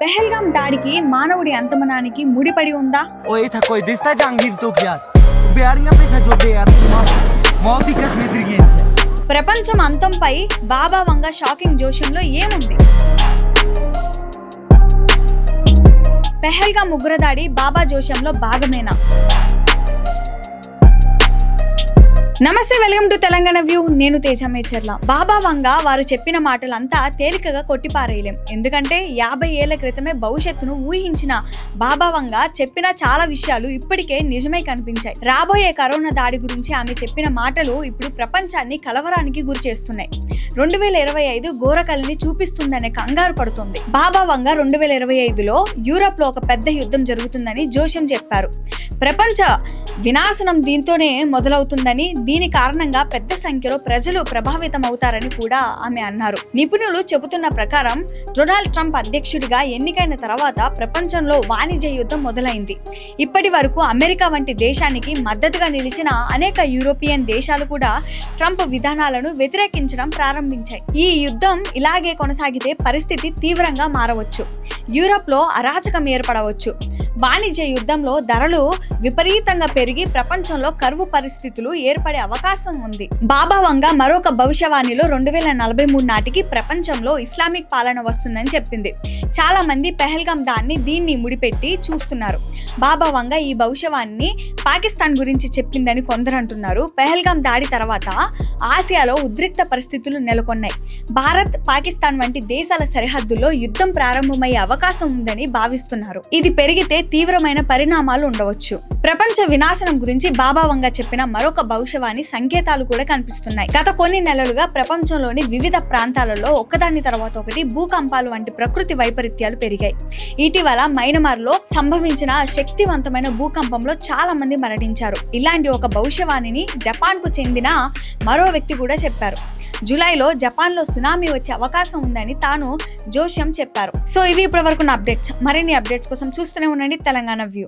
పెహల్గాం దాడికి మానవుడి అంతమనానికి ముడిపడి ఉందా? ओए था कोई दिसता जहांगीर तो क्या बिहारियां पे था जो दे यार मौत की कसम दिए ప్రపంచం అంతంపై బాబా వంగ షాకింగ్ జోషంలో ఏముంది? పెహల్గాం ఉగ్రదాడి బాబా జోషంలో భాగమేనా? నమస్తే, వెల్కమ్ టు తెలంగాణ వ్యూ. నేను తేజ మేచర్ల. బాబా వంగ వారు చెప్పిన మాటలంతా తేలికగా కొట్టిపారేయలేం. ఎందుకంటే 50 ఏళ్ల క్రితమే భవిష్యత్తును ఊహించిన బాబా వంగ చెప్పిన చాలా విషయాలు ఇప్పటికే నిజమై కనిపించాయి. రాబోయే కరోనా దాడి గురించి ఆమె చెప్పిన మాటలు ఇప్పుడు ప్రపంచాన్ని కలవరానికి గురి చేస్తున్నాయి. 2025 ఘోరకల్ని చూపిస్తుందనే కంగారు పడుతుంది. బాబా వంగ 2025లో యూరప్ లో ఒక పెద్ద యుద్ధం జరుగుతుందని జోషం చెప్పారు. ప్రపంచ వినాశనం దీంతోనే మొదలవుతుందని, దీని కారణంగా పెద్ద సంఖ్యలో ప్రజలు ప్రభావితం అవుతారని కూడా ఆమె అన్నారు. నిపుణులు చెబుతున్న ప్రకారం డొనాల్డ్ ట్రంప్ అధ్యక్షుడిగా ఎన్నికైన తర్వాత ప్రపంచంలో వాణిజ్య యుద్ధం మొదలైంది. ఇప్పటి వరకు అమెరికా వంటి దేశానికి మద్దతుగా నిలిచిన అనేక యూరోపియన్ దేశాలు కూడా ట్రంప్ విధానాలను వ్యతిరేకించడం ప్రారంభించాయి. ఈ యుద్ధం ఇలాగే కొనసాగితే పరిస్థితి తీవ్రంగా మారవచ్చు. యూరప్ లో అరాచకం ఏర్పడవచ్చు. వాణిజ్య యుద్ధంలో ధరలు విపరీతంగా పెరిగి ప్రపంచంలో కరువు పరిస్థితులు ఏర్పడే అవకాశం ఉంది. బాబా వంగ మరొక భవిష్యవాణిలో 2043 నాటికి ప్రపంచంలో ఇస్లామిక్ పాలన వస్తుందని చెప్పింది. చాలా మంది పెహల్గాం దీన్ని ముడిపెట్టి చూస్తున్నారు. బాబా వంగ ఈ భవిష్యవాణిని పాకిస్తాన్ గురించి చెప్పిందని కొందరు అంటున్నారు. పెహల్గాం దాడి తర్వాత ఆసియాలో ఉద్రిక్త పరిస్థితులు నెలకొన్నాయి. భారత్, పాకిస్తాన్ వంటి దేశాల సరిహద్దుల్లో యుద్ధం ప్రారంభమయ్యే అవకాశం ఉందని భావిస్తున్నారు. ఇది పెరిగితే తీవ్రమైన పరిణామాలు ఉండవచ్చు. ప్రపంచ వినాశనం గురించి బాబా వంగ చెప్పిన మరొక భవిష్యవాణి సంకేతాలు కూడా కనిపిస్తున్నాయి. గత కొన్ని నెలలుగా ప్రపంచంలోని వివిధ ప్రాంతాలలో ఒకదాని తర్వాత ఒకటి భూకంపాలు వంటి ప్రకృతి వైపరీత్యాలు పెరిగాయి. ఇటీవల మైనమార్లో సంభవించిన శక్తివంతమైన భూకంపంలో చాలా మంది మరణించారు. ఇలాంటి ఒక భవిష్యవాణిని జపాన్ కు చెందిన మరో వ్యక్తి కూడా చెప్పారు. జూలైలో జపాన్ లో సునామీ వచ్చే అవకాశం ఉందని తాను జోష్యం చెప్పారు. సో ఇవి ఇప్పటి వరకు అప్డేట్స్. మరిన్ని అప్డేట్స్ కోసం చూస్తూనే ఉండండి తెలంగాణ వ్యూ.